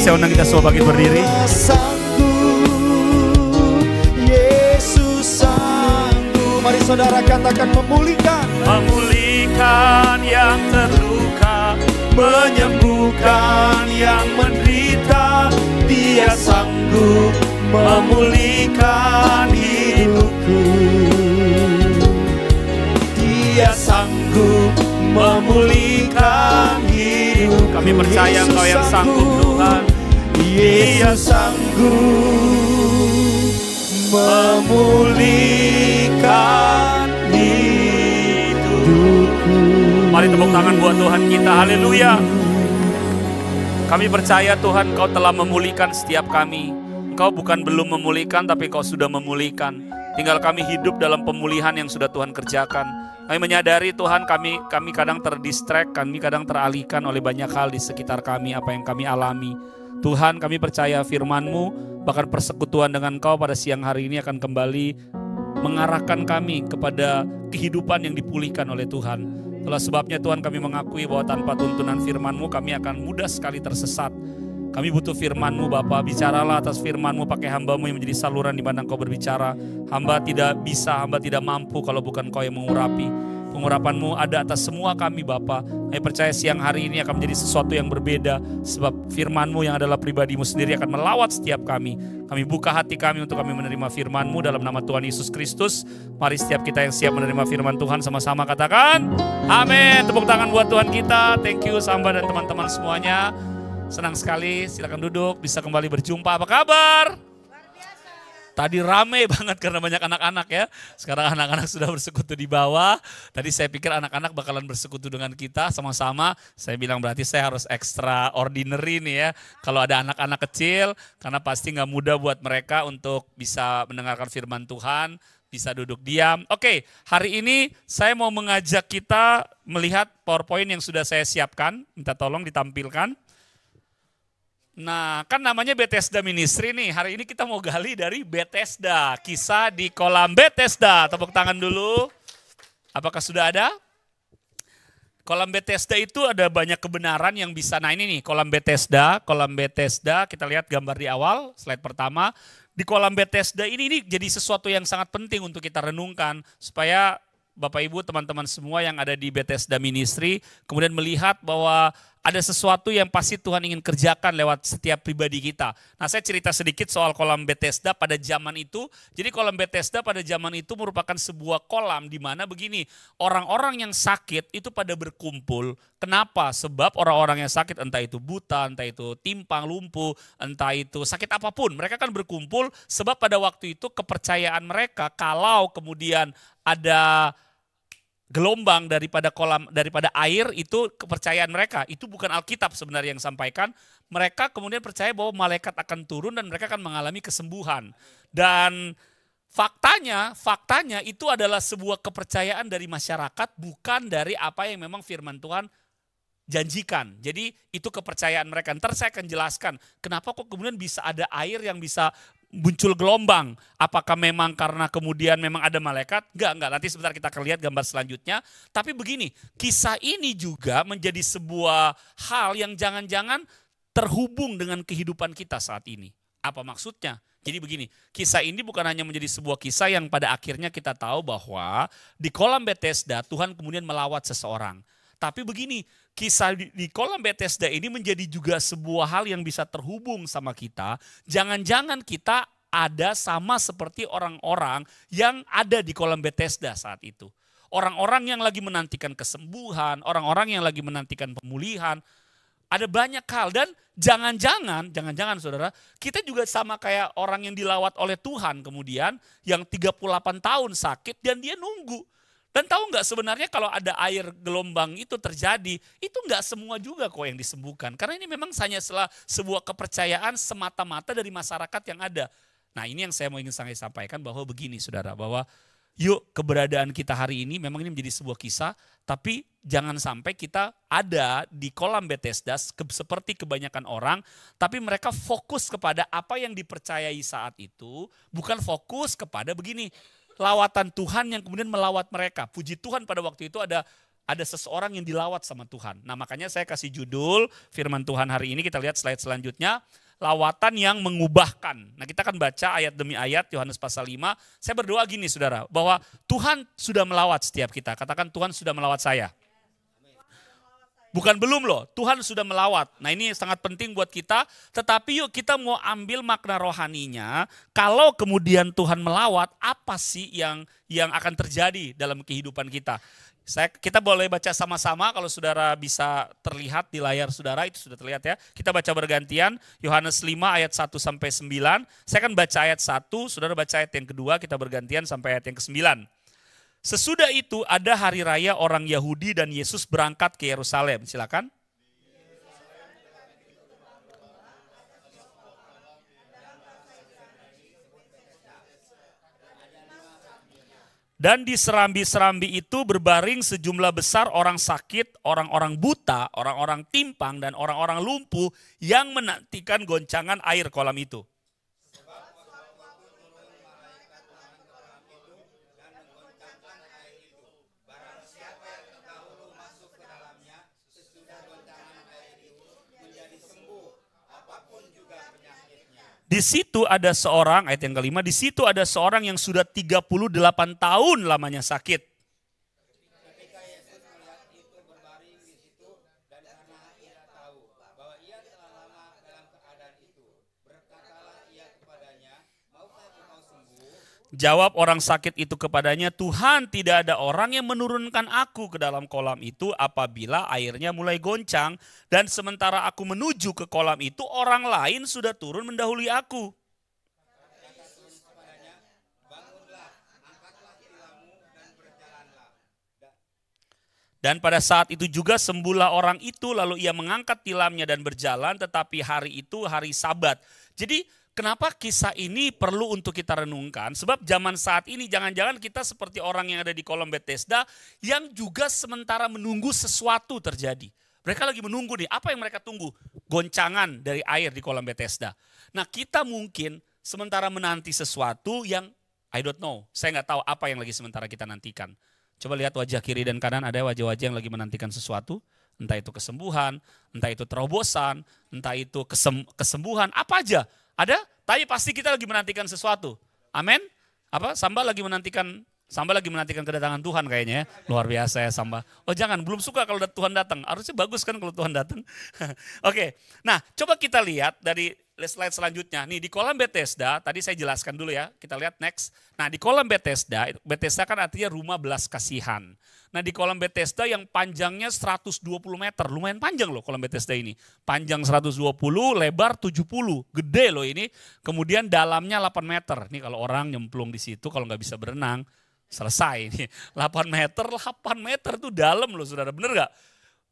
Mari saya undang kita semua bangkit berdiri. Yesus sanggup. Mari saudara katakan memulihkan. Memulihkan yang terluka, menyembuhkan yang menderita. Dia sanggup memulihkan hidupku. Dia sanggup memulihkan hidup. Kami percaya Engkau yang sanggup, Tuhan. Dia sanggup memulihkan hidupku. Mari tepuk tangan buat Tuhan kita. Haleluya. Kami percaya Tuhan Engkau telah memulihkan setiap kami. Engkau bukan belum memulihkan, tapi Engkau sudah memulihkan. Tinggal kami hidup dalam pemulihan yang sudah Tuhan kerjakan. Kami menyadari Tuhan kami kadang terdistract, kami kadang teralihkan oleh banyak hal di sekitar kami, apa yang kami alami. Tuhan, kami percaya firman-Mu, bahkan persekutuan dengan Engkau pada siang hari ini akan kembali mengarahkan kami kepada kehidupan yang dipulihkan oleh Tuhan. Itulah sebabnya Tuhan kami mengakui bahwa tanpa tuntunan firman-Mu kami akan mudah sekali tersesat. Kami butuh firman-Mu Bapa, bicaralah atas firman-Mu, pakai hamba-Mu yang menjadi saluran di mana Engkau berbicara. Hamba tidak bisa, hamba tidak mampu kalau bukan Engkau yang mengurapi. Pengurapan-Mu ada atas semua kami Bapa. Kami percaya siang hari ini akan menjadi sesuatu yang berbeda. Sebab firman-Mu yang adalah pribadi-Mu sendiri akan melawat setiap kami. Kami buka hati kami untuk kami menerima firman-Mu dalam nama Tuhan Yesus Kristus. Mari setiap kita yang siap menerima firman Tuhan sama-sama katakan amin. Tepuk tangan buat Tuhan kita. Thank you Samba dan teman-teman semuanya. Senang sekali, silakan duduk, bisa kembali berjumpa. Apa kabar? Tadi rame banget karena banyak anak-anak ya. Sekarang anak-anak sudah bersekutu di bawah. Tadi saya pikir anak-anak bakalan bersekutu dengan kita sama-sama. Saya bilang berarti saya harus extraordinary nih ya. Kalau ada anak-anak kecil, karena pasti gak mudah buat mereka untuk bisa mendengarkan firman Tuhan, bisa duduk diam. Oke, hari ini saya mau mengajak kita melihat PowerPoint yang sudah saya siapkan. Minta tolong ditampilkan. Nah, kan namanya Bethesda Ministry nih. Hari ini kita mau gali dari Bethesda. Kisah di kolam Bethesda. Tepuk tangan dulu. Apakah sudah ada? Kolam Bethesda itu ada banyak kebenaran yang bisa. Nah ini nih kolam Bethesda. Kolam Bethesda, kita lihat gambar di awal, slide pertama. Di kolam Bethesda ini jadi sesuatu yang sangat penting untuk kita renungkan. Supaya Bapak Ibu teman-teman semua yang ada di Bethesda Ministry kemudian melihat bahwa ada sesuatu yang pasti Tuhan ingin kerjakan lewat setiap pribadi kita. Nah saya cerita sedikit soal kolam Bethesda pada zaman itu. Jadi kolam Bethesda pada zaman itu merupakan sebuah kolam di mana begini. Orang-orang yang sakit itu pada berkumpul. Kenapa? Sebab orang-orang yang sakit entah itu buta, entah itu timpang, lumpuh, entah itu sakit apapun. Mereka kan berkumpul sebab pada waktu itu kepercayaan mereka kalau kemudian ada gelombang daripada air itu kepercayaan mereka. Itu bukan Alkitab sebenarnya yang sampaikan. Mereka kemudian percaya bahwa malaikat akan turun dan mereka akan mengalami kesembuhan. Dan faktanya itu adalah sebuah kepercayaan dari masyarakat bukan dari apa yang memang firman Tuhan janjikan. Jadi itu kepercayaan mereka. Ntar saya akan jelaskan kenapa kok kemudian bisa ada air yang bisa muncul gelombang. Apakah memang karena kemudian memang ada malaikat? Enggak. Nanti sebentar kita akan lihat gambar selanjutnya. Tapi begini, kisah ini juga menjadi sebuah hal yang jangan-jangan terhubung dengan kehidupan kita saat ini. Apa maksudnya? Jadi begini, kisah ini bukan hanya menjadi sebuah kisah yang pada akhirnya kita tahu bahwa di kolam Bethesda Tuhan kemudian melawat seseorang. Tapi begini, kisah di kolam Bethesda ini menjadi juga sebuah hal yang bisa terhubung sama kita. Jangan-jangan kita ada sama seperti orang-orang yang ada di kolam Bethesda saat itu. Orang-orang yang lagi menantikan kesembuhan, orang-orang yang lagi menantikan pemulihan. Ada banyak hal dan jangan-jangan saudara, kita juga sama kayak orang yang dilawat oleh Tuhan kemudian yang 38 tahun sakit dan dia nunggu. Dan tahu nggak sebenarnya kalau ada air gelombang itu terjadi, itu nggak semua juga kok yang disembuhkan. Karena ini memang hanya sebuah kepercayaan semata-mata dari masyarakat yang ada. Nah ini yang saya ingin sampaikan bahwa begini saudara, bahwa yuk keberadaan kita hari ini memang ini menjadi sebuah kisah, tapi jangan sampai kita ada di kolam Bethesda seperti kebanyakan orang, tapi mereka fokus kepada apa yang dipercayai saat itu, bukan fokus kepada begini. Lawatan Tuhan yang kemudian melawat mereka. Puji Tuhan pada waktu itu ada ada seseorang yang dilawat sama Tuhan. Nah makanya saya kasih judul firman Tuhan hari ini, kita lihat slide selanjutnya. Lawatan yang mengubahkan. Nah kita akan baca ayat demi ayat Yohanes pasal 5. Saya berdoa gini saudara, bahwa Tuhan sudah melawat setiap kita. Katakan Tuhan sudah melawat saya. Bukan belum loh, Tuhan sudah melawat. Nah ini sangat penting buat kita, tetapi yuk kita mau ambil makna rohaninya. Kalau kemudian Tuhan melawat, apa sih yang akan terjadi dalam kehidupan kita? Kita boleh baca sama-sama, kalau saudara bisa terlihat di layar saudara, itu sudah terlihat ya. Kita baca bergantian, Yohanes 5 ayat 1 sampai 9. Saya akan baca ayat 1, saudara baca ayat yang kedua, kita bergantian sampai ayat yang ke-9. Sesudah itu ada hari raya orang Yahudi dan Yesus berangkat ke Yerusalem. Silakan. Dan di serambi-serambi itu berbaring sejumlah besar orang sakit, orang-orang buta, orang-orang timpang, dan orang-orang lumpuh yang menantikan goncangan air kolam itu. Di situ ada seorang, ayat yang kelima, di situ ada seorang yang sudah 38 tahun lamanya sakit. Ketika Yesus melihat itu berbaring di situ dan karena ia tahu bahwa ia telah lama dalam keadaan itu, berkatalah ia kepadanya, maukah engkau sembuh? Jawab orang sakit itu kepadanya, Tuhan, tidak ada orang yang menurunkan aku ke dalam kolam itu apabila airnya mulai goncang. Dan sementara aku menuju ke kolam itu, orang lain sudah turun mendahului aku. Dan pada saat itu juga sembuhlah orang itu, lalu ia mengangkat tilamnya dan berjalan, tetapi hari itu hari Sabat. Jadi kenapa kisah ini perlu untuk kita renungkan? Sebab zaman saat ini jangan-jangan kita seperti orang yang ada di kolam Bethesda yang juga sementara menunggu sesuatu terjadi. Mereka lagi menunggu nih, apa yang mereka tunggu? Goncangan dari air di kolam Bethesda. Nah kita mungkin sementara menanti sesuatu yang I don't know, saya nggak tahu apa yang lagi sementara kita nantikan. Coba lihat wajah kiri dan kanan, ada wajah-wajah yang lagi menantikan sesuatu. Entah itu kesembuhan, entah itu terobosan, entah itu kesembuhan, apa aja. Ada, tapi pasti kita lagi menantikan sesuatu. Amin. Apa? Samba lagi menantikan kedatangan Tuhan kayaknya ya. Luar biasa ya Samba. Oh jangan, belum suka kalau Tuhan datang. Harusnya bagus kan kalau Tuhan datang. Oke, nah coba kita lihat dari slide selanjutnya. Nih di kolam Bethesda, tadi saya jelaskan dulu ya. Kita lihat next. Nah di kolam Bethesda kan artinya rumah belas kasihan. Nah di kolam Bethesda yang panjangnya 120 meter. Lumayan panjang loh kolam Bethesda ini. Panjang 120, lebar 70. Gede loh ini. Kemudian dalamnya 8 meter. Nih kalau orang nyemplung di situ kalau nggak bisa berenang, selesai nih. 8 meter tuh dalam loh saudara, bener gak?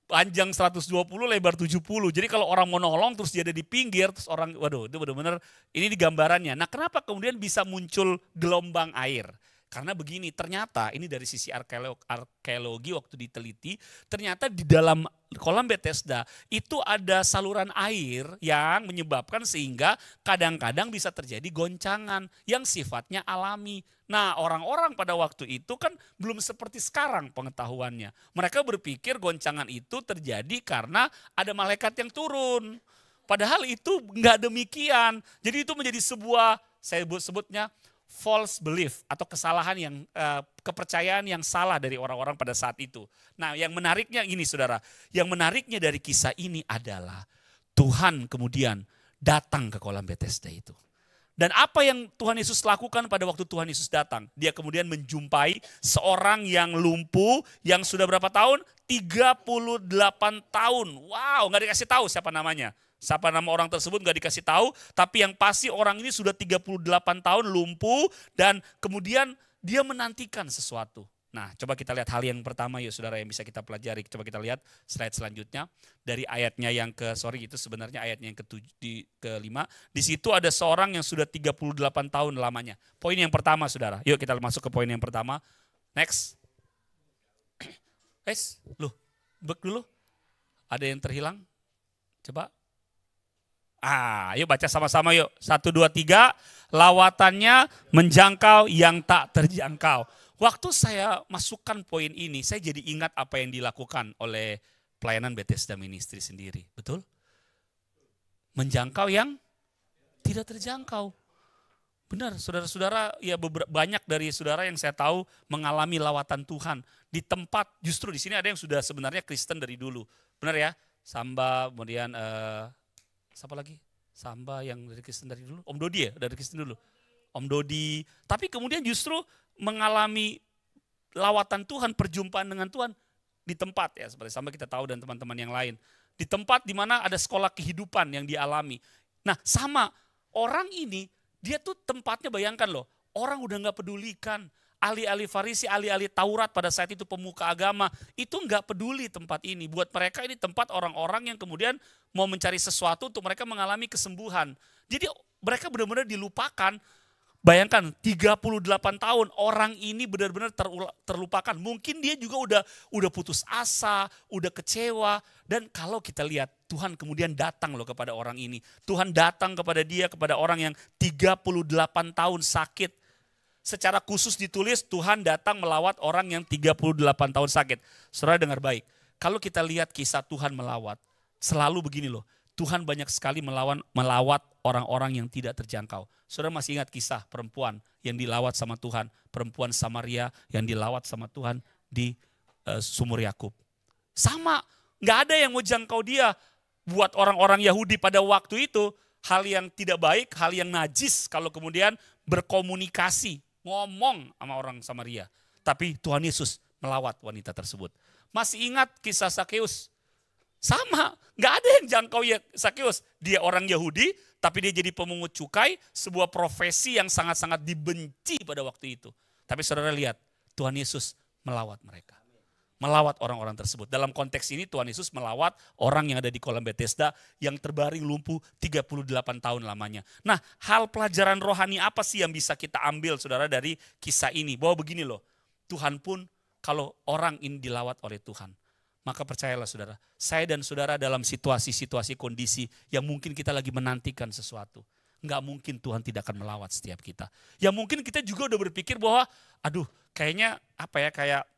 Panjang 120, lebar 70. Jadi kalau orang mau nolong terus dia ada di pinggir, terus orang, waduh itu bener-bener, ini di gambarannya. Nah kenapa kemudian bisa muncul gelombang air? Karena begini, ternyata ini dari sisi arkeologi waktu diteliti, ternyata di dalam kolam Bethesda itu ada saluran air yang menyebabkan sehingga kadang-kadang bisa terjadi goncangan yang sifatnya alami. Nah orang-orang pada waktu itu kan belum seperti sekarang pengetahuannya. Mereka berpikir goncangan itu terjadi karena ada malaikat yang turun. Padahal itu enggak demikian. Jadi itu menjadi sebuah, saya sebutnya false belief atau kesalahan yang kepercayaan yang salah dari orang-orang pada saat itu. Nah, yang menariknya ini Saudara, yang menariknya dari kisah ini adalah Tuhan kemudian datang ke kolam Bethesda itu. Dan apa yang Tuhan Yesus lakukan pada waktu Tuhan Yesus datang? Dia kemudian menjumpai seorang yang lumpuh yang sudah berapa tahun? 38 tahun. Wow, nggak dikasih tahu siapa namanya. Siapa nama orang tersebut nggak dikasih tahu, tapi yang pasti orang ini sudah 38 tahun lumpuh dan kemudian dia menantikan sesuatu. Nah, coba kita lihat hal yang pertama ya saudara yang bisa kita pelajari. Coba kita lihat slide selanjutnya dari ayatnya yang itu sebenarnya ayatnya yang ke-5. Di situ ada seorang yang sudah 38 tahun lamanya. Poin yang pertama saudara. Yuk kita masuk ke poin yang pertama. Next. Loh, bek dulu. Ada yang terhilang? Coba. Yuk baca sama-sama yuk. 1, 2, 3. Lawatannya menjangkau yang tak terjangkau. Waktu saya masukkan poin ini, saya jadi ingat apa yang dilakukan oleh pelayanan Bethesda Ministry sendiri. Betul? Menjangkau yang tidak terjangkau. Benar, saudara-saudara, ya banyak dari saudara yang saya tahu mengalami lawatan Tuhan di tempat, justru di sini ada yang sudah sebenarnya Kristen dari dulu. Benar ya? Samba, kemudian siapa lagi? Samba yang dari Kristen dari dulu. Om Dodi ya, dari Kristen dulu. Om Dodi. Tapi kemudian justru mengalami lawatan Tuhan, perjumpaan dengan Tuhan di tempat ya, seperti sama kita tahu dan teman-teman yang lain. Di tempat di mana ada sekolah kehidupan yang dialami. Nah sama, orang ini dia tuh tempatnya bayangkan loh, orang udah gak pedulikan. Ahli-ahli Farisi, ahli-ahli Taurat pada saat itu pemuka agama, itu gak peduli tempat ini. Buat mereka ini tempat orang-orang yang kemudian mau mencari sesuatu untuk mereka mengalami kesembuhan. Jadi mereka benar-benar dilupakan. Bayangkan 38 tahun orang ini benar-benar terlupakan. Mungkin dia juga udah putus asa, udah kecewa. Dan kalau kita lihat Tuhan kemudian datang loh kepada orang ini. Tuhan datang kepada dia, kepada orang yang 38 tahun sakit. Secara khusus ditulis Tuhan datang melawat orang yang 38 tahun sakit. Saudara dengar baik. Kalau kita lihat kisah Tuhan melawat, selalu begini loh. Tuhan banyak sekali melawat orang-orang yang tidak terjangkau. Saudara masih ingat kisah perempuan yang dilawat sama Tuhan. Perempuan Samaria yang dilawat sama Tuhan di Sumur Yakub. Sama, gak ada yang mau jangkau dia. Buat orang-orang Yahudi pada waktu itu, hal yang tidak baik, hal yang najis kalau kemudian berkomunikasi, ngomong sama orang Samaria. Tapi Tuhan Yesus melawat wanita tersebut. Masih ingat kisah Sakeus? Sama, gak ada yang jangkau ya Sakeus. Dia orang Yahudi, tapi dia jadi pemungut cukai, sebuah profesi yang sangat-sangat dibenci pada waktu itu. Tapi saudara lihat, Tuhan Yesus melawat mereka. Melawat orang-orang tersebut. Dalam konteks ini Tuhan Yesus melawat orang yang ada di kolam Bethesda yang terbaring lumpuh 38 tahun lamanya. Nah, hal pelajaran rohani apa sih yang bisa kita ambil saudara dari kisah ini? Bahwa begini loh, Tuhan pun kalau orang ini dilawat oleh Tuhan, maka percayalah saudara, saya dan saudara dalam situasi-situasi kondisi yang mungkin kita lagi menantikan sesuatu. Enggak mungkin Tuhan tidak akan melawat setiap kita. Ya mungkin kita juga udah berpikir bahwa, aduh kayaknya kayak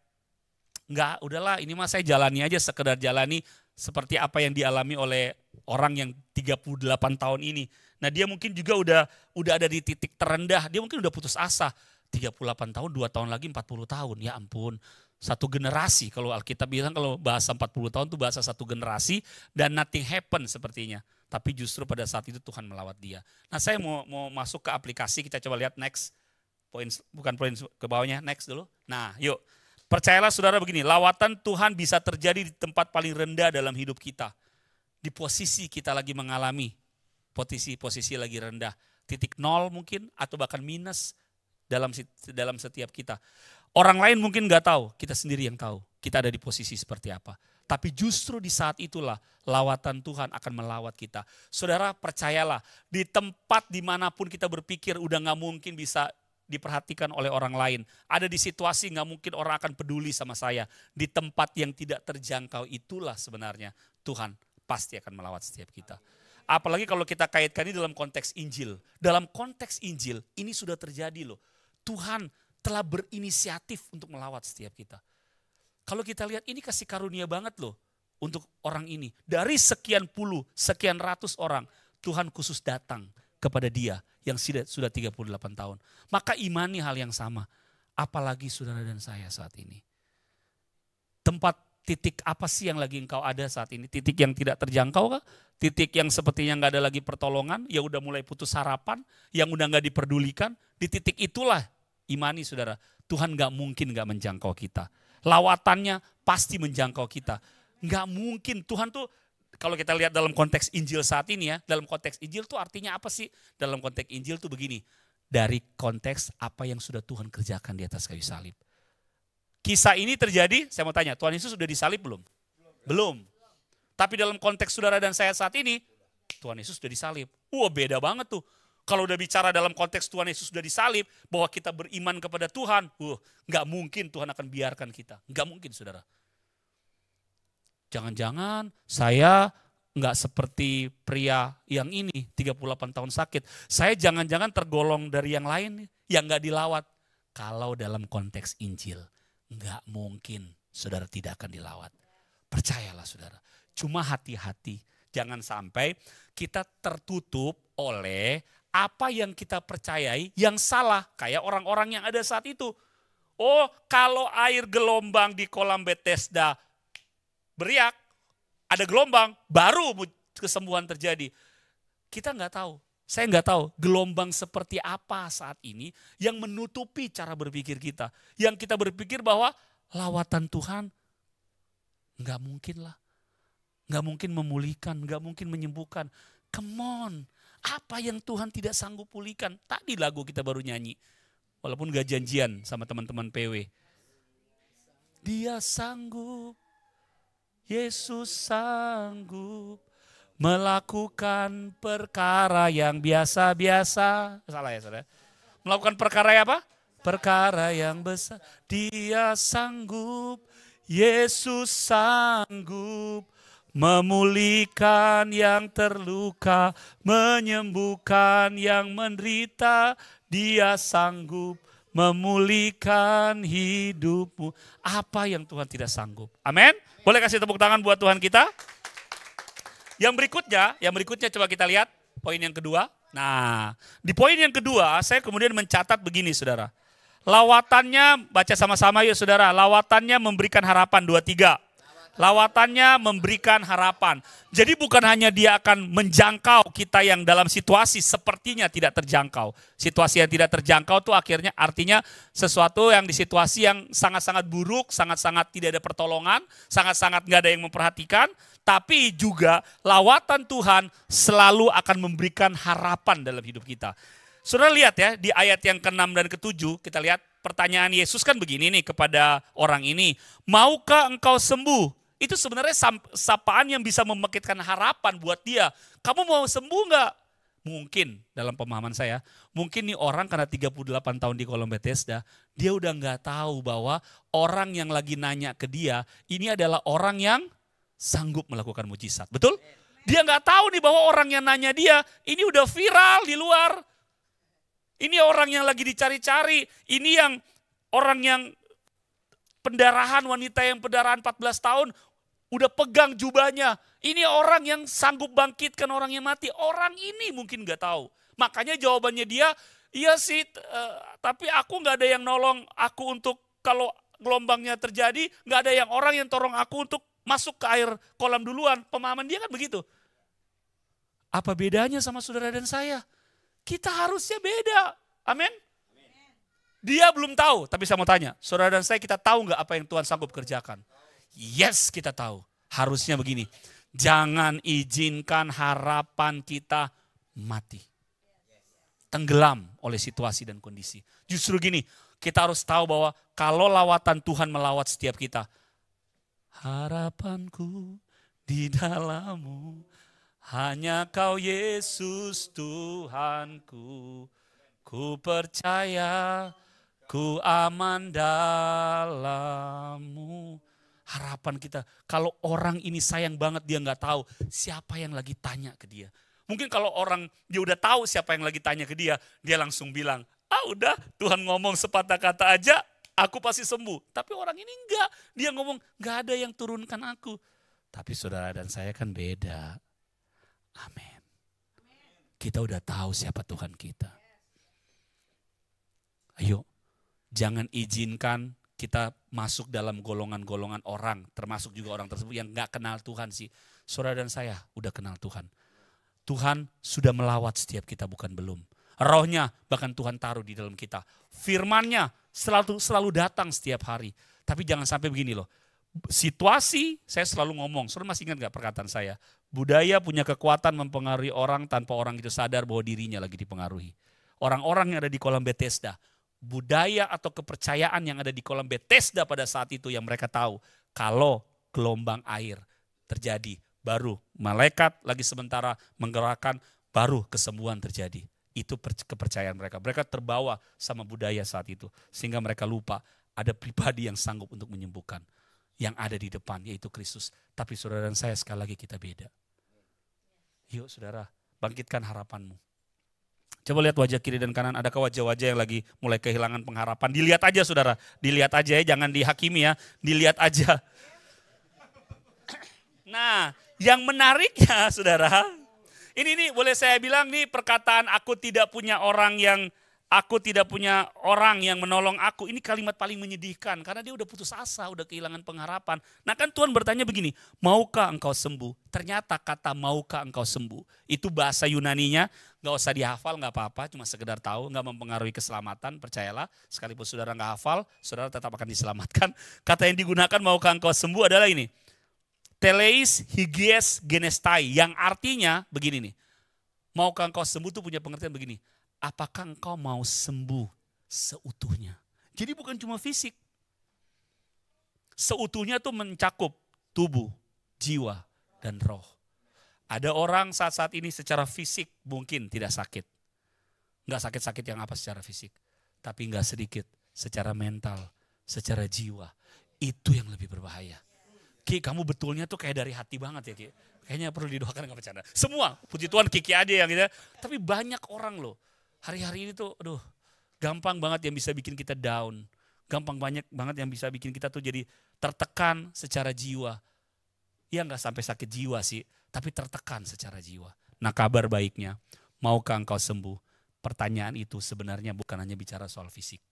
enggak, udahlah ini mah saya jalani aja, sekedar jalani seperti apa yang dialami oleh orang yang 38 tahun ini. Nah dia mungkin juga udah ada di titik terendah, dia mungkin udah putus asa. 38 tahun, 2 tahun lagi 40 tahun, ya ampun. Satu generasi, kalau Alkitab bilang kalau bahasa 40 tahun itu bahasa satu generasi dan nothing happen sepertinya. Tapi justru pada saat itu Tuhan melawat dia. Nah saya mau masuk ke aplikasi, kita coba lihat next. Bukan poin ke bawahnya, next dulu. Nah yuk, percayalah saudara begini, lawatan Tuhan bisa terjadi di tempat paling rendah dalam hidup kita. Di posisi kita lagi mengalami, posisi lagi rendah. Titik nol mungkin atau bahkan minus dalam setiap kita. Orang lain mungkin gak tahu, kita sendiri yang tahu. Kita ada di posisi seperti apa. Tapi justru di saat itulah lawatan Tuhan akan melawat kita. Saudara percayalah, di tempat dimanapun kita berpikir udah gak mungkin bisa diperhatikan oleh orang lain. Ada di situasi gak mungkin orang akan peduli sama saya. Di tempat yang tidak terjangkau itulah sebenarnya Tuhan pasti akan melawat setiap kita. Apalagi kalau kita kaitkan ini dalam konteks Injil. Dalam konteks Injil ini sudah terjadi loh. Tuhan telah berinisiatif untuk melawat setiap kita. Kalau kita lihat ini kasih karunia banget loh untuk orang ini. Dari sekian puluh, sekian ratus orang, Tuhan khusus datang kepada dia yang sudah 38 tahun. Maka imani hal yang sama. Apalagi saudara dan saya saat ini. Tempat titik apa sih yang lagi engkau ada saat ini? Titik yang tidak terjangkau kah? Titik yang sepertinya gak ada lagi pertolongan, yang udah mulai putus harapan, yang udah gak diperdulikan. Di titik itulah imani saudara, Tuhan gak mungkin gak menjangkau kita. Lawatannya pasti menjangkau kita. Gak mungkin, Tuhan tuh kalau kita lihat dalam konteks Injil saat ini ya, dalam konteks Injil tuh artinya apa sih? Dalam konteks Injil tuh begini, dari konteks apa yang sudah Tuhan kerjakan di atas kayu salib. Kisah ini terjadi, saya mau tanya, Tuhan Yesus sudah disalib belum? Belum. Tapi dalam konteks saudara dan saya saat ini, Tuhan Yesus sudah disalib. Wah beda banget tuh. Kalau udah bicara dalam konteks Tuhan Yesus sudah disalib, bahwa kita beriman kepada Tuhan, nggak mungkin Tuhan akan biarkan kita. Nggak mungkin saudara. Jangan-jangan saya nggak seperti pria yang ini, 38 tahun sakit. Saya jangan-jangan tergolong dari yang lain, yang nggak dilawat. Kalau dalam konteks Injil, nggak mungkin saudara tidak akan dilawat. Percayalah saudara. Cuma hati-hati. Jangan sampai kita tertutup oleh apa yang kita percayai yang salah. Kayak orang-orang yang ada saat itu. Oh, kalau air gelombang di kolam Bethesda beriak, ada gelombang, baru kesembuhan terjadi. Kita nggak tahu. Saya nggak tahu gelombang seperti apa saat ini yang menutupi cara berpikir kita. Yang kita berpikir bahwa lawatan Tuhan nggak mungkin lah. Nggak mungkin memulihkan, nggak mungkin menyembuhkan. Come on, apa yang Tuhan tidak sanggup pulihkan? Tadi lagu kita baru nyanyi. Walaupun gak janjian sama teman-teman PW. Dia sanggup, Yesus sanggup melakukan perkara yang biasa-biasa. Salah ya saudara? Melakukan perkara yang apa? Perkara yang besar. Dia sanggup, Yesus sanggup memulihkan yang terluka, menyembuhkan yang menderita. Dia sanggup memulihkan hidupmu. Apa yang Tuhan tidak sanggup? Amin. Boleh kasih tepuk tangan buat Tuhan kita? Yang berikutnya coba kita lihat poin yang kedua. Nah, di poin yang kedua saya kemudian mencatat begini saudara. Lawatannya, baca sama-sama yuk saudara. Lawatannya memberikan harapan, 2-3. Lawatannya memberikan harapan. Jadi bukan hanya dia akan menjangkau kita yang dalam situasi sepertinya tidak terjangkau. Situasi yang tidak terjangkau itu akhirnya artinya sesuatu yang di situasi yang sangat-sangat buruk, sangat-sangat tidak ada pertolongan, sangat-sangat nggak ada yang memperhatikan. Tapi juga lawatan Tuhan selalu akan memberikan harapan dalam hidup kita. Saudara lihat ya di ayat yang ke-6 dan ke-7 kita lihat pertanyaan Yesus kan begini nih kepada orang ini. Maukah engkau sembuh? Itu sebenarnya sapaan yang bisa membangkitkan harapan buat dia. Kamu mau sembuh nggak? Mungkin dalam pemahaman saya, mungkin nih orang karena 38 tahun di kolam Bethesda, dia udah nggak tahu bahwa orang yang lagi nanya ke dia, ini adalah orang yang sanggup melakukan mujizat. Betul? Dia nggak tahu nih bahwa orang yang nanya dia, ini udah viral di luar. Ini orang yang lagi dicari-cari, ini yang orang yang pendarahan, wanita yang pendarahan 14 tahun, udah pegang jubahnya. Ini orang yang sanggup bangkitkan orang yang mati. Orang ini mungkin gak tahu. Makanya jawabannya dia, iya sih tapi aku gak ada yang nolong aku untuk kalau gelombangnya terjadi. Gak ada yang orang yang tolong aku untuk masuk ke air kolam duluan. Pemahaman dia kan begitu. Apa bedanya sama saudara dan saya? Kita harusnya beda. Amin. Dia belum tahu, tapi saya mau tanya. Saudara dan saya kita tahu gak apa yang Tuhan sanggup kerjakan? Yes, kita tahu. Harusnya begini. Jangan izinkan harapan kita mati. Tenggelam oleh situasi dan kondisi. Justru gini, kita harus tahu bahwa kalau lawatan Tuhan melawat setiap kita. Harapanku di dalam-Mu, hanya Kau Yesus Tuhanku. Ku percaya, ku aman dalam-Mu. Harapan kita, kalau orang ini sayang banget dia nggak tahu siapa yang lagi tanya ke dia. Mungkin kalau orang dia udah tahu siapa yang lagi tanya ke dia, dia langsung bilang, udah Tuhan ngomong sepatah kata aja, aku pasti sembuh. Tapi orang ini enggak, dia ngomong nggak ada yang turunkan aku. Tapi saudara dan saya kan beda. Amin. Kita udah tahu siapa Tuhan kita. Ayo, jangan izinkan kita masuk dalam golongan-golongan orang, termasuk juga orang tersebut yang gak kenal Tuhan sih. Saudara dan saya udah kenal Tuhan. Tuhan sudah melawat setiap kita, bukan belum. Rohnya bahkan Tuhan taruh di dalam kita. Firman-Nya selalu datang setiap hari. Tapi jangan sampai begini loh. Situasi, saya selalu ngomong, saudara masih ingat gak perkataan saya? Budaya punya kekuatan mempengaruhi orang tanpa orang itu sadar bahwa dirinya lagi dipengaruhi. Orang-orang yang ada di kolam Bethesda, budaya atau kepercayaan yang ada di kolam Bethesda pada saat itu yang mereka tahu. Kalau gelombang air terjadi, baru malaikat lagi sementara menggerakkan, baru kesembuhan terjadi. Itu kepercayaan mereka. Mereka terbawa sama budaya saat itu. Sehingga mereka lupa ada pribadi yang sanggup untuk menyembuhkan. Yang ada di depan, yaitu Kristus. Tapi saudara dan saya sekali lagi kita beda. Yuk saudara, bangkitkan harapanmu. Coba lihat wajah kiri dan kanan, adakah wajah-wajah yang lagi mulai kehilangan pengharapan? Dilihat aja saudara, dilihat aja ya, jangan dihakimi ya, dilihat aja. Nah, yang menariknya saudara, ini boleh saya bilang nih perkataan aku tidak punya orang yang menolong aku. Ini kalimat paling menyedihkan karena dia udah putus asa, udah kehilangan pengharapan. Nah kan Tuhan bertanya begini, maukah engkau sembuh? Ternyata kata maukah engkau sembuh, itu bahasa Yunaninya, gak usah dihafal gak apa-apa, cuma sekedar tahu, gak mempengaruhi keselamatan, percayalah. Sekalipun saudara gak hafal, saudara tetap akan diselamatkan. Kata yang digunakan maukah engkau sembuh adalah ini, teleis higies genestai, yang artinya begini nih, maukah engkau sembuh tuh punya pengertian begini, apakah engkau mau sembuh seutuhnya? Jadi bukan cuma fisik. Seutuhnya tuh mencakup tubuh, jiwa, dan roh. Ada orang saat-saat ini secara fisik mungkin tidak sakit. Enggak sakit-sakit yang apa secara fisik. Tapi enggak sedikit secara mental, secara jiwa. Itu yang lebih berbahaya. Ki, kamu betulnya tuh kayak dari hati banget ya Ki. Kayaknya perlu didoakan, enggak bercanda. Semua, puji Tuhan Kiki aja yang gitu. Tapi banyak orang loh. Hari-hari ini tuh gampang banget yang bisa bikin kita down. Gampang banget yang bisa bikin kita tuh jadi tertekan secara jiwa. Ya nggak sampai sakit jiwa sih, tapi tertekan secara jiwa. Nah kabar baiknya, maukah engkau sembuh? Pertanyaan itu sebenarnya bukan hanya bicara soal fisik.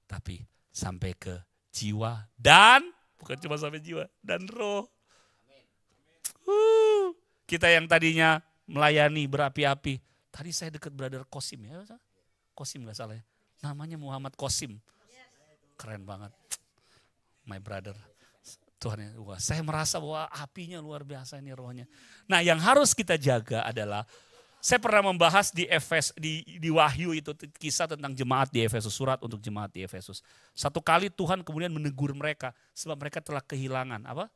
Tapi sampai ke jiwa dan, bukan cuma sampai jiwa, dan roh. Kita yang tadinya melayani berapi-api. Tadi saya dekat brother Kosim ya, Kosim gak salah ya. Namanya Muhammad Kosim. Keren banget. My brother. Tuhan ya, wah, saya merasa bahwa apinya luar biasa ini rohnya. Nah yang harus kita jaga adalah, saya pernah membahas di Wahyu itu kisah tentang jemaat di Efesus, surat untuk jemaat di Efesus. Satu kali Tuhan kemudian menegur mereka sebab mereka telah kehilangan apa?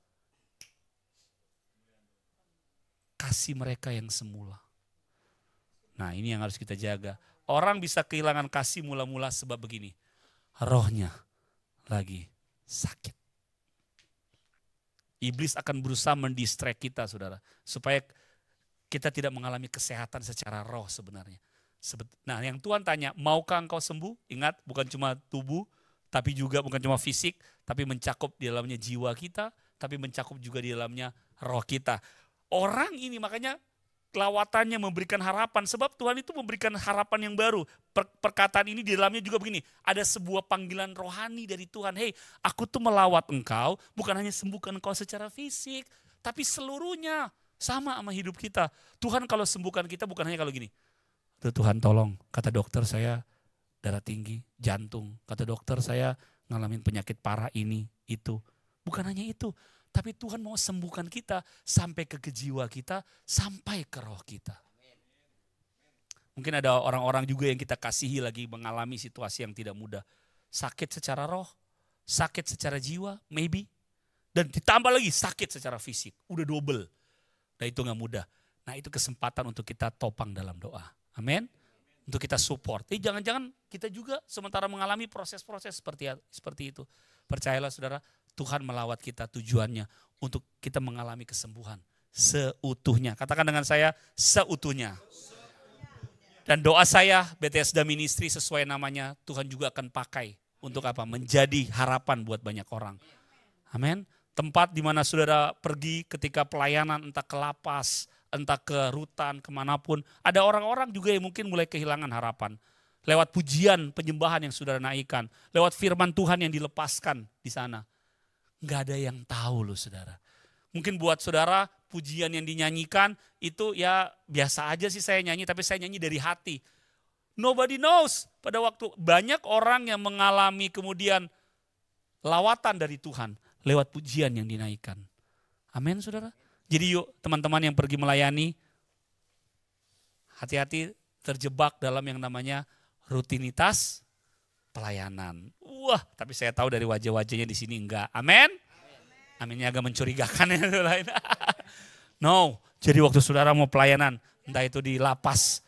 Kasih mereka yang semula. Nah ini yang harus kita jaga. Orang bisa kehilangan kasih mula-mula sebab begini. Rohnya lagi sakit. Iblis akan berusaha mendistract kita saudara. Supaya kita tidak mengalami kesehatan secara roh sebenarnya. Nah yang Tuhan tanya, maukah engkau sembuh? Ingat bukan cuma tubuh, tapi juga bukan cuma fisik. Tapi mencakup di dalamnya jiwa kita, tapi mencakup juga di dalamnya roh kita. Orang ini makanya lawatannya memberikan harapan, sebab Tuhan itu memberikan harapan yang baru. Perkataan ini di dalamnya juga begini, ada sebuah panggilan rohani dari Tuhan. Hei, aku tuh melawat engkau, bukan hanya sembuhkan engkau secara fisik, tapi seluruhnya sama hidup kita. Tuhan kalau sembuhkan kita bukan hanya kalau gini, Tuhan tolong, kata dokter saya darah tinggi, jantung, kata dokter saya ngalamin penyakit parah ini, itu. Bukan hanya itu. Tapi Tuhan mau sembuhkan kita sampai ke jiwa kita, sampai ke roh kita. Mungkin ada orang-orang juga yang kita kasihi lagi mengalami situasi yang tidak mudah. Sakit secara roh, sakit secara jiwa, maybe. Dan ditambah lagi sakit secara fisik, udah double. Nah itu gak mudah. Nah itu kesempatan untuk kita topang dalam doa. Amin. Untuk kita support. Jangan-jangan kita juga sementara mengalami proses-proses seperti itu. Percayalah saudara, Tuhan melawat kita tujuannya untuk kita mengalami kesembuhan seutuhnya. Katakan dengan saya, seutuhnya. Dan doa saya, Bethesda Ministry sesuai namanya, Tuhan juga akan pakai untuk apa? Menjadi harapan buat banyak orang. Amin. Tempat di mana saudara pergi ketika pelayanan, entah ke lapas, entah ke rutan, kemanapun. Ada orang-orang juga yang mungkin mulai kehilangan harapan. Lewat pujian, penyembahan yang saudara naikkan. Lewat firman Tuhan yang dilepaskan di sana. Nggak ada yang tahu loh saudara. Mungkin buat saudara pujian yang dinyanyikan itu ya biasa aja sih saya nyanyi, tapi saya nyanyi dari hati. Nobody knows pada waktu banyak orang yang mengalami kemudian lawatan dari Tuhan lewat pujian yang dinaikkan. Amin saudara. Jadi yuk teman-teman yang pergi melayani, hati-hati terjebak dalam yang namanya rutinitas pelayanan. Wah, tapi saya tahu dari wajah-wajahnya di sini enggak. Amin. Aminnya agak mencurigakan ya lain. No, jadi waktu saudara mau pelayanan, entah itu di lapas,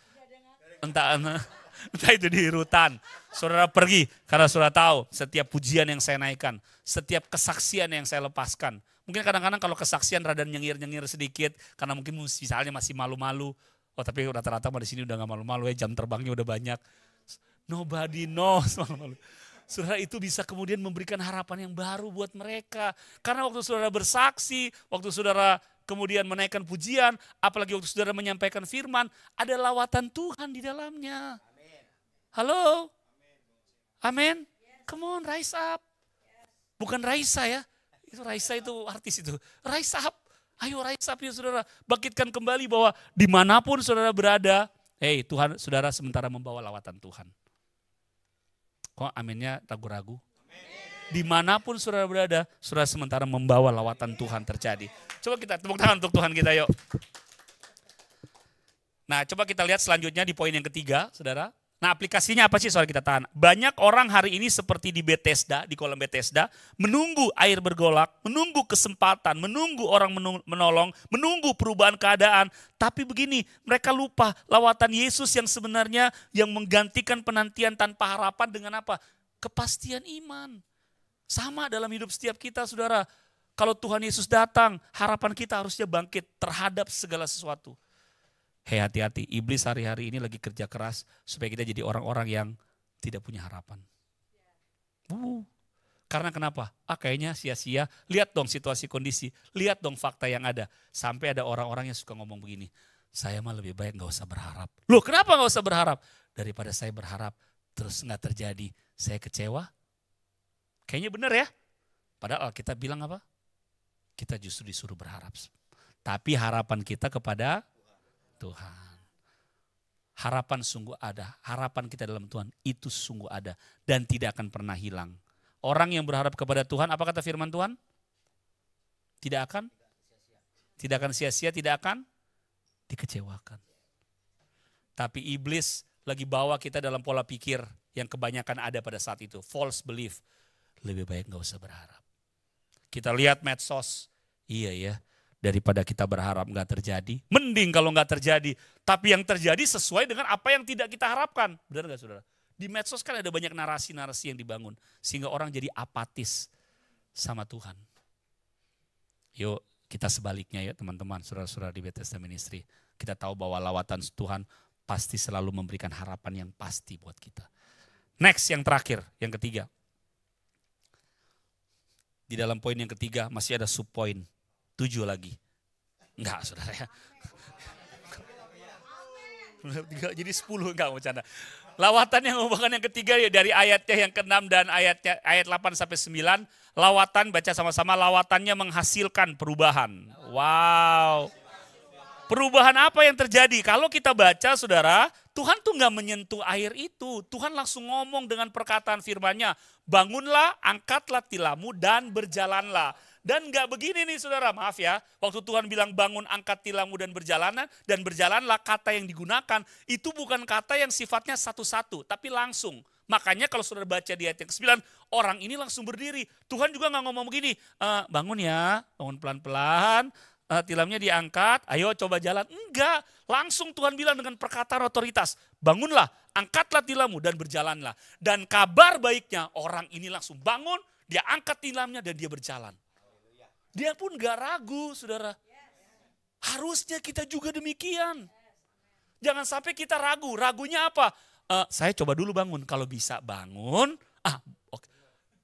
entah itu di rutan, saudara pergi karena saudara tahu setiap pujian yang saya naikkan, setiap kesaksian yang saya lepaskan. Mungkin kadang-kadang kalau kesaksian rada nyengir-nyengir sedikit, karena mungkin misalnya masih malu-malu, Oh tapi rata-rata mah di sini udah gak malu-malu ya, jam terbangnya udah banyak. Nobody knows. Saudara, itu bisa kemudian memberikan harapan yang baru buat mereka. Karena waktu saudara bersaksi, waktu saudara kemudian menaikkan pujian, apalagi waktu saudara menyampaikan firman, ada lawatan Tuhan di dalamnya. Halo? Amin? Come on, rise up. Bukan Raisa ya. Itu Raisa itu artis itu. Rise up. Ayo rise up ya saudara. Bangkitkan kembali bahwa dimanapun saudara berada, Tuhan, saudara sementara membawa lawatan Tuhan. Kok aminnya ragu-ragu? Dimanapun saudara berada, saudara sementara membawa lawatan Tuhan terjadi. Coba kita tepuk tangan untuk Tuhan kita yuk. Nah coba kita lihat selanjutnya di poin yang ketiga saudara. Nah aplikasinya apa sih saudara kita tahan? Banyak orang hari ini seperti di Bethesda, di kolam Bethesda, menunggu air bergolak, menunggu kesempatan, menunggu orang menolong, menunggu perubahan keadaan. Tapi begini, mereka lupa lawatan Yesus yang sebenarnya yang menggantikan penantian tanpa harapan dengan apa? Kepastian iman. Sama dalam hidup setiap kita saudara. Kalau Tuhan Yesus datang, harapan kita harusnya bangkit terhadap segala sesuatu. Hati-hati, iblis hari-hari ini lagi kerja keras supaya kita jadi orang-orang yang tidak punya harapan. Karena kenapa? Kayaknya sia-sia. Lihat dong situasi kondisi, lihat dong fakta yang ada. Sampai ada orang-orang yang suka ngomong begini, saya mah lebih baik gak usah berharap. Loh kenapa gak usah berharap? Daripada saya berharap terus gak terjadi, saya kecewa. Kayaknya benar ya. Padahal kita bilang apa? Kita justru disuruh berharap. Tapi harapan kita kepada Tuhan. Harapan sungguh ada. Harapan kita dalam Tuhan itu sungguh ada. Dan tidak akan pernah hilang. Orang yang berharap kepada Tuhan, apa kata firman Tuhan? Tidak akan sia-sia, tidak akan dikecewakan. Tapi iblis lagi bawa kita dalam pola pikir yang kebanyakan ada pada saat itu. False belief. Lebih baik gak usah berharap. Kita lihat medsos. Iya ya. Daripada kita berharap gak terjadi, mending kalau gak terjadi. Tapi yang terjadi sesuai dengan apa yang tidak kita harapkan. Benar gak saudara? Di medsos kan ada banyak narasi-narasi yang dibangun. Sehingga orang jadi apatis sama Tuhan. Yuk kita sebaliknya ya teman-teman, saudara-saudara di Bethesda Ministry. Kita tahu bahwa lawatan Tuhan pasti selalu memberikan harapan yang pasti buat kita. Next yang terakhir, yang ketiga. Di dalam poin yang ketiga masih ada subpoin. 7 lagi. Enggak saudara ya. Jadi 10 enggak mau bercanda. Lawatan yang merupakan yang ketiga ya dari ayatnya yang ke-6 dan ayat 8 sampai 9. Lawatan baca sama-sama, lawatannya menghasilkan perubahan. Wow. Perubahan apa yang terjadi? Kalau kita baca saudara, Tuhan tuh enggak menyentuh air itu. Tuhan langsung ngomong dengan perkataan firman-Nya. Bangunlah, angkatlah tilammu dan berjalanlah. Dan enggak begini nih saudara, maaf ya. Waktu Tuhan bilang bangun, angkat tilammu dan berjalanlah, kata yang digunakan itu bukan kata yang sifatnya satu-satu, tapi langsung. Makanya kalau saudara baca di ayat yang ke-9, orang ini langsung berdiri. Tuhan juga enggak ngomong begini, bangun ya, bangun pelan-pelan, tilamnya diangkat, ayo coba jalan. Enggak, langsung Tuhan bilang dengan perkataan otoritas, bangunlah, angkatlah tilammu dan berjalanlah. Dan kabar baiknya orang ini langsung bangun, dia angkat tilamnya dan dia berjalan. Dia pun gak ragu, saudara. Harusnya kita juga demikian. Jangan sampai kita ragu. Ragunya apa? Saya coba dulu bangun. Kalau bisa bangun. Okay.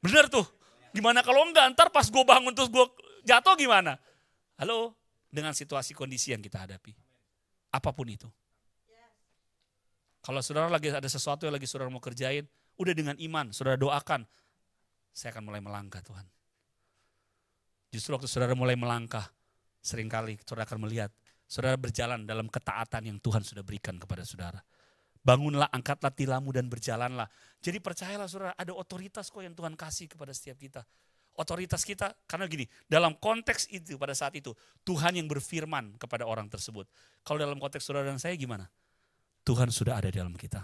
Bener tuh. Gimana kalau enggak? Ntar pas gue bangun terus gue jatuh gimana? Halo? Dengan situasi kondisi yang kita hadapi. Apapun itu. Kalau saudara lagi ada sesuatu yang lagi saudara mau kerjain. Udah dengan iman, saudara doakan. Saya akan mulai melangkah Tuhan. Justru waktu saudara mulai melangkah, seringkali saudara akan melihat, saudara berjalan dalam ketaatan yang Tuhan sudah berikan kepada saudara. Bangunlah, angkatlah tilammu dan berjalanlah. Jadi percayalah saudara, ada otoritas kok yang Tuhan kasih kepada setiap kita. Otoritas kita, karena gini, dalam konteks itu pada saat itu, Tuhan yang berfirman kepada orang tersebut. Kalau dalam konteks saudara dan saya gimana? Tuhan sudah ada di dalam kita.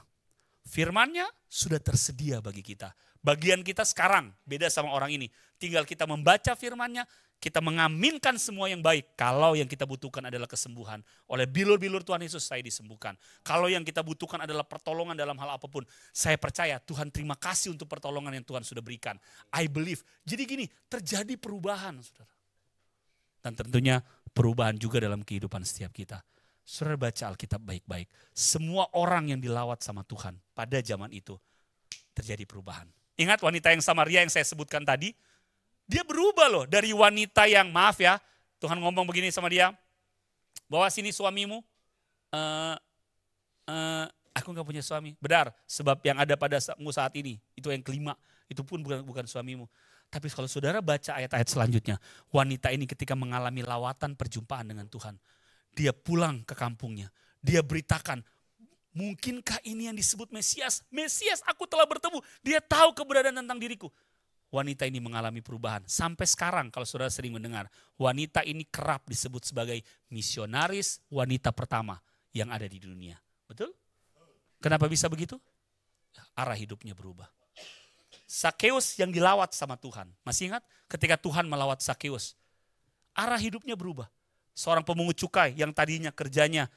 Firman-Nya sudah tersedia bagi kita. Bagian kita sekarang beda sama orang ini. Tinggal kita membaca firman-Nya, kita mengaminkan semua yang baik. Kalau yang kita butuhkan adalah kesembuhan. Oleh bilur-bilur Tuhan Yesus saya disembuhkan. Kalau yang kita butuhkan adalah pertolongan dalam hal apapun. Saya percaya Tuhan terima kasih untuk pertolongan yang Tuhan sudah berikan. I believe. Jadi gini, terjadi perubahan saudara. Dan tentunya perubahan juga dalam kehidupan setiap kita. Saudara baca Alkitab baik-baik. Semua orang yang dilawat sama Tuhan pada zaman itu terjadi perubahan. Ingat wanita yang Samaria yang saya sebutkan tadi, dia berubah loh dari wanita yang maaf ya, Tuhan ngomong begini sama dia, bawa sini suamimu. Aku gak punya suami. Benar, sebab yang ada padamu saat ini, itu yang kelima, itu pun bukan suamimu. Tapi kalau saudara baca ayat-ayat selanjutnya, wanita ini ketika mengalami lawatan perjumpaan dengan Tuhan, dia pulang ke kampungnya, dia beritakan, mungkinkah ini yang disebut Mesias? Mesias, aku telah bertemu, dia tahu keberadaan tentang diriku. Wanita ini mengalami perubahan. Sampai sekarang kalau saudara sering mendengar, wanita ini kerap disebut sebagai misionaris wanita pertama yang ada di dunia. Betul? Kenapa bisa begitu? Arah hidupnya berubah. Sakeus yang dilawat sama Tuhan. Masih ingat ketika Tuhan melawat Sakeus? Arah hidupnya berubah. Seorang pemungut cukai yang tadinya kerjanya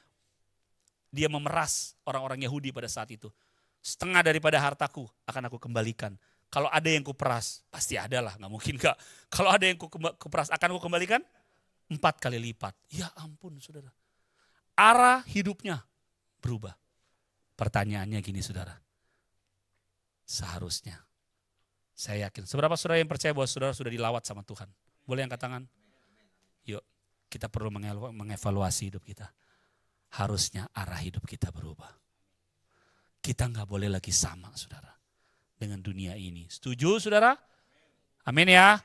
dia memeras orang-orang Yahudi pada saat itu. Setengah daripada hartaku akan aku kembalikan. Kalau ada yang kuperas, pasti ada lah, gak mungkin gak. Kalau ada yang kuperas, akan aku kembalikan 4 kali lipat. Ya ampun saudara. Arah hidupnya berubah. Pertanyaannya gini saudara. Seharusnya, saya yakin, seberapa saudara yang percaya bahwa saudara sudah dilawat sama Tuhan? Boleh angkat tangan? Yuk, kita perlu mengevaluasi hidup kita. Harusnya arah hidup kita berubah. Kita gak boleh lagi sama saudara dengan dunia ini. Setuju saudara? Amin ya.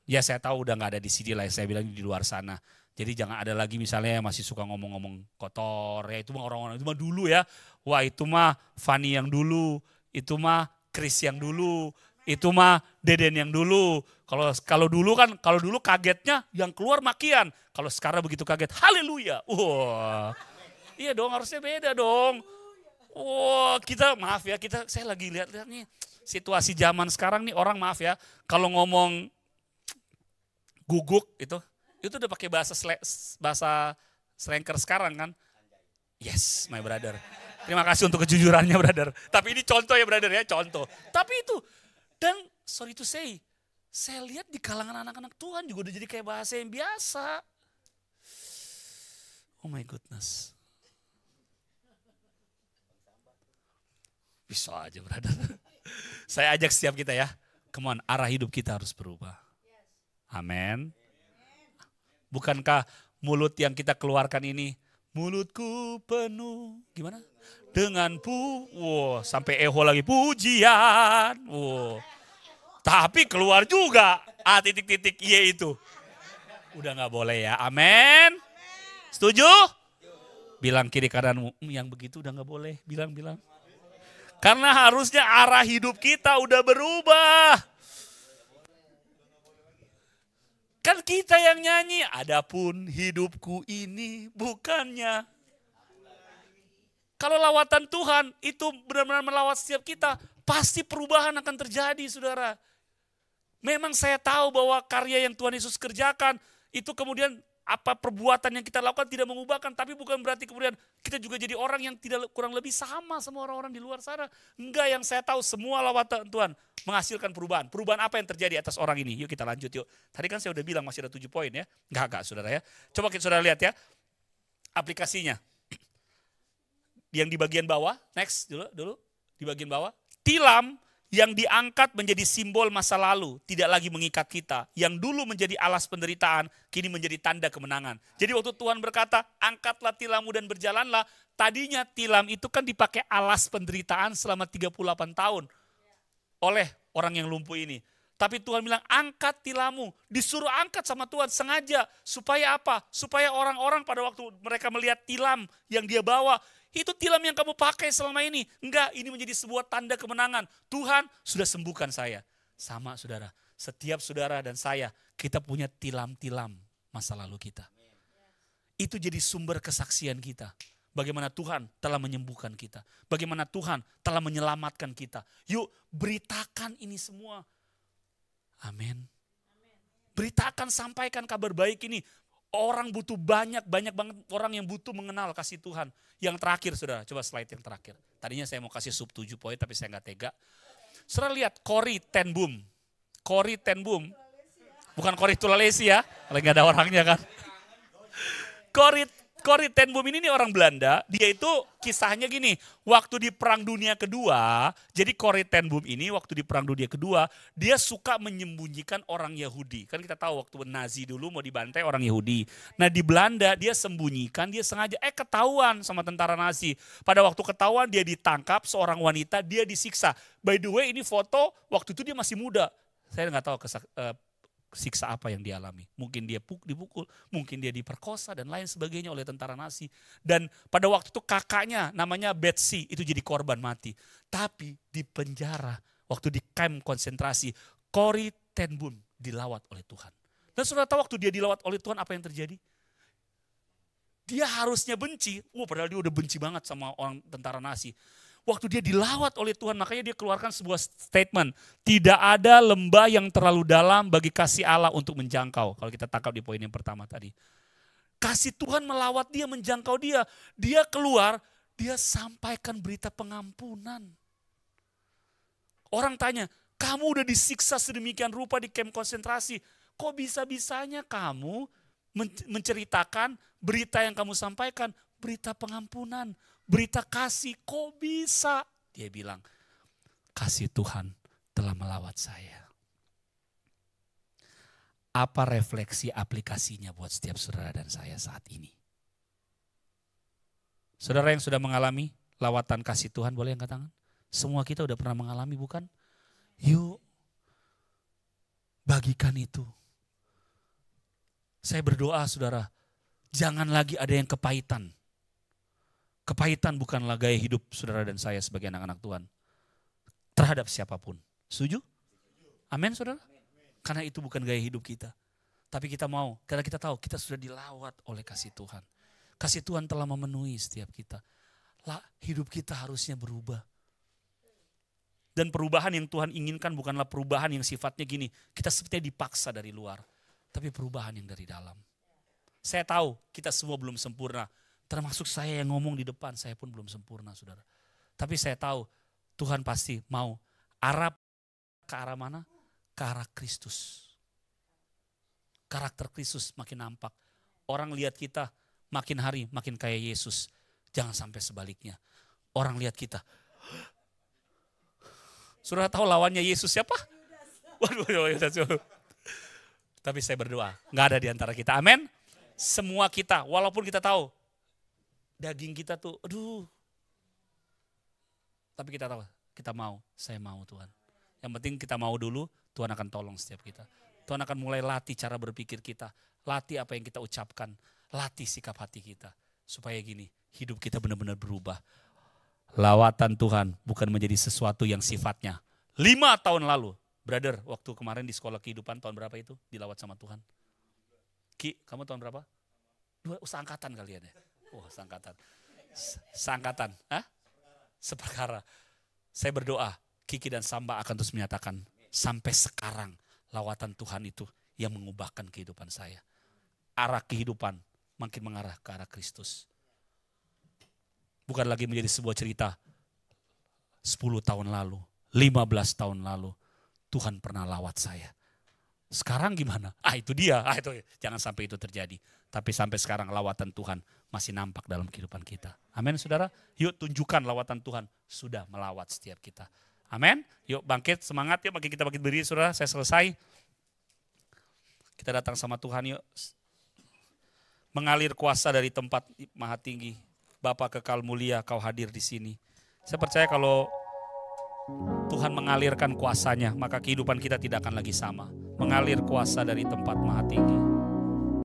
Ya saya tahu udah gak ada di sini lah, saya bilang di luar sana. Jadi jangan ada lagi misalnya yang masih suka ngomong-ngomong kotor. Ya itu mah orang-orang, itu mah dulu ya. Wah itu mah Fanny yang dulu. Itu mah Chris yang dulu. Itu mah Deden yang dulu. Kalau dulu kagetnya yang keluar makian. Kalau sekarang begitu kaget, haleluya. Wah. Iya dong, harusnya beda dong. Wah, kita maaf ya, saya lagi lihat nih situasi zaman sekarang nih orang maaf ya, kalau ngomong guguk itu udah pakai bahasa slanker sekarang kan. Yes, my brother. Terima kasih untuk kejujurannya brother. Tapi ini contoh ya brother ya, contoh. Tapi itu, dan sorry to say, saya lihat di kalangan anak-anak Tuhan juga udah jadi kayak bahasa yang biasa. Oh my goodness. Bisa aja brother. Saya ajak setiap kita ya, come on, arah hidup kita harus berubah. Amin. Bukankah mulut yang kita keluarkan ini, mulutku penuh, gimana? Dengan sampai eho lagi, pujian. Tapi keluar juga, titik-titik Y itu. Udah gak boleh ya, amin. Setuju? Bilang kiri kananmu, yang begitu udah gak boleh, bilang. Karena harusnya arah hidup kita udah berubah. Kan kita yang nyanyi, adapun hidupku ini bukannya. Kalau lawatan Tuhan itu benar-benar melawat setiap kita, pasti perubahan akan terjadi saudara. Memang saya tahu bahwa karya yang Tuhan Yesus kerjakan, itu kemudian apa perbuatan yang kita lakukan tidak mengubahkan, tapi bukan berarti kemudian kita juga jadi orang yang tidak kurang lebih sama orang-orang di luar sana. Enggak, yang saya tahu semua lawatan Tuhan menghasilkan perubahan. Perubahan apa yang terjadi atas orang ini? Yuk kita lanjut yuk. Tadi kan saya udah bilang masih ada 7 poin ya. Enggak saudara ya. Coba kita saudara lihat ya aplikasinya. Yang di bagian bawah, next dulu di bagian bawah. Tilam yang diangkat menjadi simbol masa lalu, tidak lagi mengikat kita. Yang dulu menjadi alas penderitaan, kini menjadi tanda kemenangan. Jadi waktu Tuhan berkata, angkatlah tilammu dan berjalanlah. Tadinya tilam itu kan dipakai alas penderitaan selama 38 tahun. Oleh orang yang lumpuh ini. Tapi Tuhan bilang, angkat tilammu. Disuruh angkat sama Tuhan sengaja. Supaya apa? Supaya orang-orang pada waktu mereka melihat tilam yang dia bawa, itu tilam yang kamu pakai selama ini. Enggak, ini menjadi sebuah tanda kemenangan. Tuhan sudah sembuhkan saya. Sama saudara, setiap saudara dan saya, kita punya tilam-tilam masa lalu kita. Itu jadi sumber kesaksian kita. Bagaimana Tuhan telah menyembuhkan kita. Bagaimana Tuhan telah menyelamatkan kita. Yuk beritakan ini semua. Amin. Beritakan, sampaikan kabar baik ini. Orang butuh banyak banget orang yang butuh mengenal kasih Tuhan. Yang terakhir saudara, coba slide yang terakhir. Tadinya saya mau kasih sub 7 poin tapi saya gak tega. Saudara lihat Corrie ten Boom. Corrie ten Boom. Bukan Corrie Tulalesi ya, kalau gak ada orangnya kan. Corrie ten Boom ini orang Belanda, dia itu kisahnya gini, waktu di Perang Dunia Kedua, jadi Corrie ten Boom ini waktu di Perang Dunia Kedua, dia suka menyembunyikan orang Yahudi. Kan kita tahu waktu Nazi dulu mau dibantai orang Yahudi. Nah di Belanda dia sembunyikan, dia sengaja, ketahuan sama tentara Nazi. Pada waktu ketahuan dia ditangkap, seorang wanita, dia disiksa. By the way ini foto, waktu itu dia masih muda. Saya nggak tahu siksa apa yang dialami. Mungkin dia dipukul, mungkin dia diperkosa dan lain sebagainya oleh tentara Nazi. Dan pada waktu itu kakaknya namanya Betsy itu jadi korban mati. Tapi di penjara, waktu di kamp konsentrasi, Corrie ten Boom dilawat oleh Tuhan. Dan saudara tahu waktu dia dilawat oleh Tuhan apa yang terjadi? Dia harusnya benci, padahal dia udah benci banget sama orang tentara Nazi. Waktu dia dilawat oleh Tuhan, makanya dia keluarkan sebuah statement. Tidak ada lembah yang terlalu dalam bagi kasih Allah untuk menjangkau. Kalau kita tangkap di poin yang pertama tadi. Kasih Tuhan melawat dia, menjangkau dia. Dia keluar, dia sampaikan berita pengampunan. Orang tanya, kamu udah disiksa sedemikian rupa di kamp konsentrasi. Kok bisa-bisanya kamu menceritakan berita yang kamu sampaikan, berita pengampunan. Berita kasih, kok bisa? Dia bilang, kasih Tuhan telah melawat saya. Apa refleksi aplikasinya buat setiap saudara dan saya saat ini? Saudara yang sudah mengalami lawatan kasih Tuhan, boleh angkat tangan? Semua kita udah pernah mengalami, bukan? Yuk, bagikan itu. Saya berdoa saudara, jangan lagi ada yang kepahitan. Kepahitan bukanlah gaya hidup saudara dan saya sebagai anak-anak Tuhan. Terhadap siapapun. Setuju? Amin saudara? Karena itu bukan gaya hidup kita. Tapi kita mau, karena kita tahu kita sudah dilawat oleh kasih Tuhan. Kasih Tuhan telah memenuhi setiap kita. Hidup kita harusnya berubah. Dan perubahan yang Tuhan inginkan bukanlah perubahan yang sifatnya gini. Kita sepertinya dipaksa dari luar. Tapi perubahan yang dari dalam. Saya tahu kita semua belum sempurna. Termasuk saya yang ngomong di depan, saya pun belum sempurna saudara. Tapi saya tahu Tuhan pasti mau arah ke arah mana? Ke arah Kristus. Karakter Kristus makin nampak. Orang lihat kita makin hari makin kayak Yesus. Jangan sampai sebaliknya. Orang lihat kita. Saudara tahu lawannya Yesus siapa? Waduh. Tapi saya berdoa, nggak ada di antara kita. Amin. Semua kita, walaupun kita tahu daging kita tuh, tapi kita tahu, kita mau, saya mau Tuhan. Yang penting kita mau dulu, Tuhan akan tolong setiap kita. Tuhan akan mulai latih cara berpikir kita, latih apa yang kita ucapkan, latih sikap hati kita. Supaya gini, hidup kita benar-benar berubah. Lawatan Tuhan bukan menjadi sesuatu yang sifatnya 5 tahun lalu. Brother, waktu kemarin di sekolah kehidupan tahun berapa itu dilawat sama Tuhan? Ki, kamu tahun berapa? 2, seangkatan kali ya deh. Seangkatan. Seangkatan. Seperkara. Saya berdoa, Kiki dan Samba akan terus menyatakan, sampai sekarang lawatan Tuhan itu yang mengubahkan kehidupan saya. Arah kehidupan makin mengarah ke arah Kristus. Bukan lagi menjadi sebuah cerita 10 tahun lalu, 15 tahun lalu, Tuhan pernah lawat saya. Sekarang gimana? Itu dia. Itu jangan sampai itu terjadi. Tapi sampai sekarang lawatan Tuhan masih nampak dalam kehidupan kita. Amin saudara. Yuk tunjukkan lawatan Tuhan sudah melawat setiap kita. Amin. Yuk bangkit, semangat yuk. Makin kita bangkit berdiri saudara. Saya selesai. Kita datang sama Tuhan yuk. Mengalir kuasa dari tempat maha tinggi. Bapa kekal mulia, kau hadir di sini. Saya percaya kalau Tuhan mengalirkan kuasanya, maka kehidupan kita tidak akan lagi sama. Mengalir kuasa dari tempat maha tinggi.